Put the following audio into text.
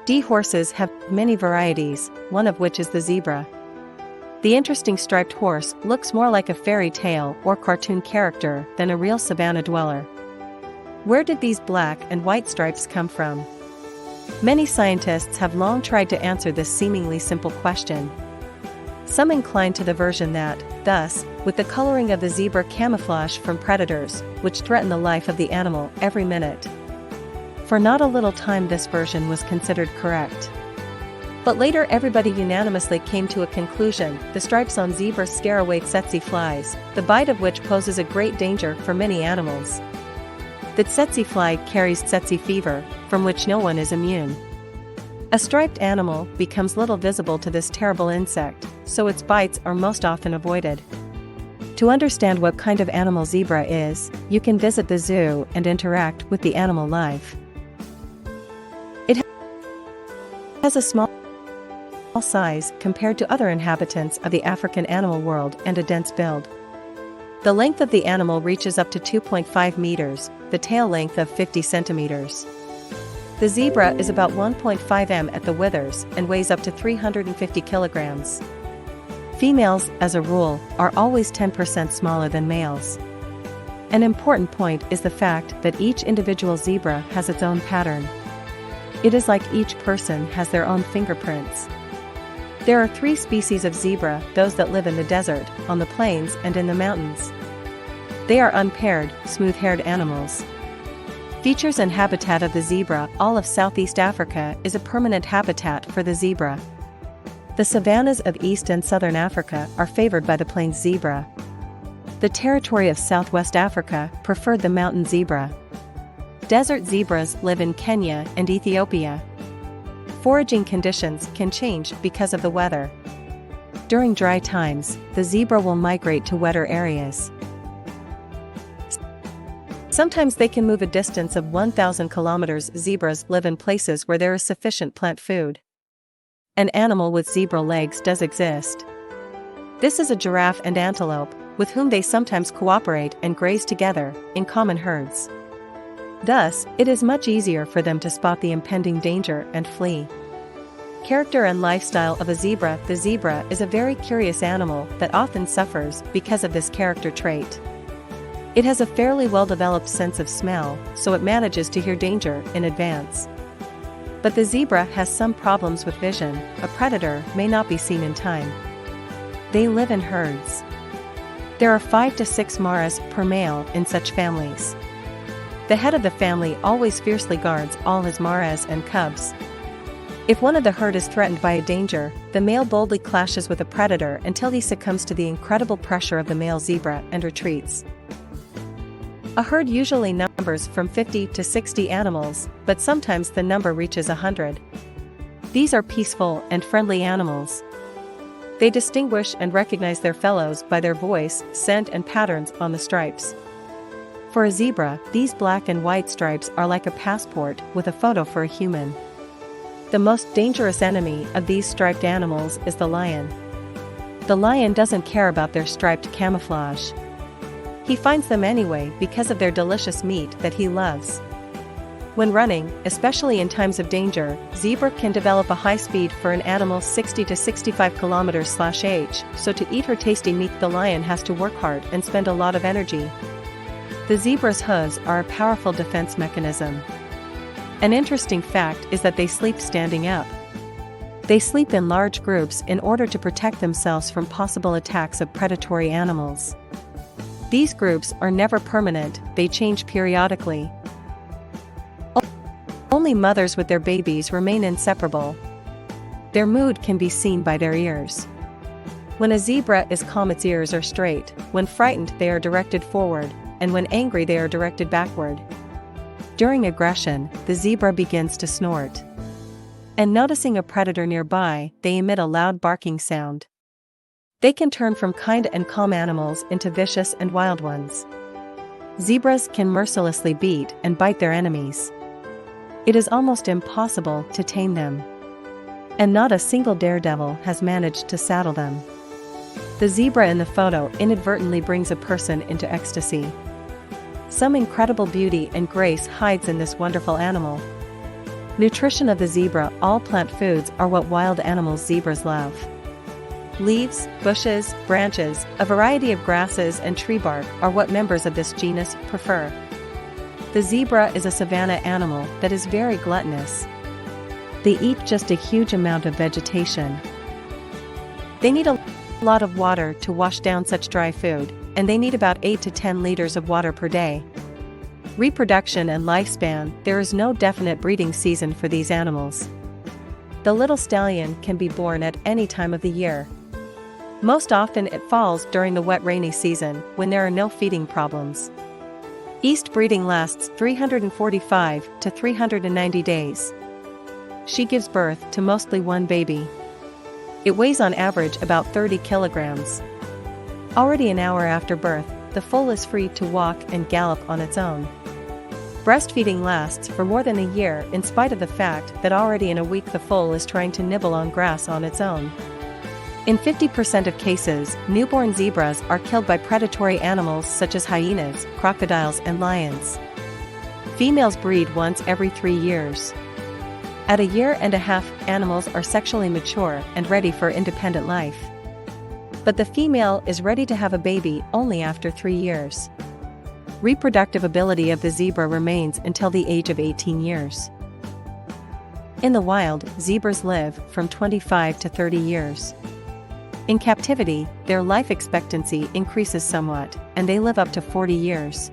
Horses have many varieties, one of which is the zebra. The interesting striped horse looks more like a fairy tale or cartoon character than a real savanna dweller. Where did these black and white stripes come from? Many scientists have long tried to answer this seemingly simple question. Some incline to the version that, thus, with the coloring of the zebra camouflage from predators, which threaten the life of the animal every minute. For not a little time this version was considered correct. But later everybody unanimously came to a conclusion: the stripes on zebras scare away tsetse flies, the bite of which poses a great danger for many animals. The tsetse fly carries tsetse fever, from which no one is immune. A striped animal becomes little visible to this terrible insect, so its bites are most often avoided. To understand what kind of animal zebra is, you can visit the zoo and interact with the animal live. It has a small size compared to other inhabitants of the African animal world and a dense build. The length of the animal reaches up to 2.5 meters, the tail length of 50 centimeters. The zebra is about 1.5 m at the withers and weighs up to 350 kilograms. Females, as a rule, are always 10% smaller than males. An important point is the fact that each individual zebra has its own pattern. It is like each person has their own fingerprints. There are 3 species of zebra: those that live in the desert, on the plains and in the mountains. They are unpaired, smooth-haired animals. Features and habitat of the zebra: all of Southeast Africa is a permanent habitat for the zebra. The savannas of East and Southern Africa are favored by the plains zebra. The territory of Southwest Africa preferred the mountain zebra. Desert zebras live in Kenya and Ethiopia. Foraging conditions can change because of the weather. During dry times, the zebra will migrate to wetter areas. Sometimes they can move a distance of 1,000 kilometers. Zebras live in places where there is sufficient plant food. An animal with zebra legs does exist. This is a giraffe and antelope, with whom they sometimes cooperate and graze together, in common herds. Thus, it is much easier for them to spot the impending danger and flee. Character and lifestyle of a zebra: the zebra is a very curious animal that often suffers because of this character trait. It has a fairly well-developed sense of smell, so it manages to hear danger in advance. But the zebra has some problems with vision. A predator may not be seen in time. They live in herds. There are 5 to 6 maras per male in such families. The head of the family always fiercely guards all his maras and cubs. If one of the herd is threatened by a danger, the male boldly clashes with a predator until he succumbs to the incredible pressure of the male zebra and retreats. A herd usually numbers from 50 to 60 animals, but sometimes the number reaches 100. These are peaceful and friendly animals. They distinguish and recognize their fellows by their voice, scent, and patterns on the stripes. For a zebra, these black and white stripes are like a passport with a photo for a human. The most dangerous enemy of these striped animals is the lion. The lion doesn't care about their striped camouflage. He finds them anyway because of their delicious meat that he loves. When running, especially in times of danger, zebra can develop a high speed for an animal 60 to 65 km/h, so to eat her tasty meat the lion has to work hard and spend a lot of energy. The zebra's hooves are a powerful defense mechanism. An interesting fact is that they sleep standing up. They sleep in large groups in order to protect themselves from possible attacks of predatory animals. These groups are never permanent, they change periodically. Only mothers with their babies remain inseparable. Their mood can be seen by their ears. When a zebra is calm, its ears are straight; when frightened, they are directed forward, and when angry, they are directed backward. During aggression, the zebra begins to snort. And noticing a predator nearby, they emit a loud barking sound. They can turn from kind and calm animals into vicious and wild ones. Zebras can mercilessly beat and bite their enemies. It is almost impossible to tame them. And not a single daredevil has managed to saddle them. The zebra in the photo inadvertently brings a person into ecstasy. Some incredible beauty and grace hides in this wonderful animal. Nutrition of the zebra. All plant foods are what wild animals zebras love. Leaves, bushes, branches, a variety of grasses and tree bark are what members of this genus prefer. The zebra is a savanna animal that is very gluttonous. They eat just a huge amount of vegetation. They need a lot of water to wash down such dry food, and they need about 8 to 10 liters of water per day. Reproduction and lifespan. There is no definite breeding season for these animals. The little stallion can be born at any time of the year. Most often it falls during the wet rainy season, when there are no feeding problems. East breeding lasts 345 to 390 days. She gives birth to mostly one baby. It weighs on average about 30 kilograms. Already an hour after birth, the foal is free to walk and gallop on its own. Breastfeeding lasts for more than a year in spite of the fact that already in a week the foal is trying to nibble on grass on its own. In 50% of cases, newborn zebras are killed by predatory animals such as hyenas, crocodiles and lions. Females breed once every 3 years. At 1.5 years, animals are sexually mature and ready for independent life. But the female is ready to have a baby only after 3 years. Reproductive ability of the zebra remains until the age of 18 years. In the wild, zebras live from 25 to 30 years. In captivity, their life expectancy increases somewhat, and they live up to 40 years.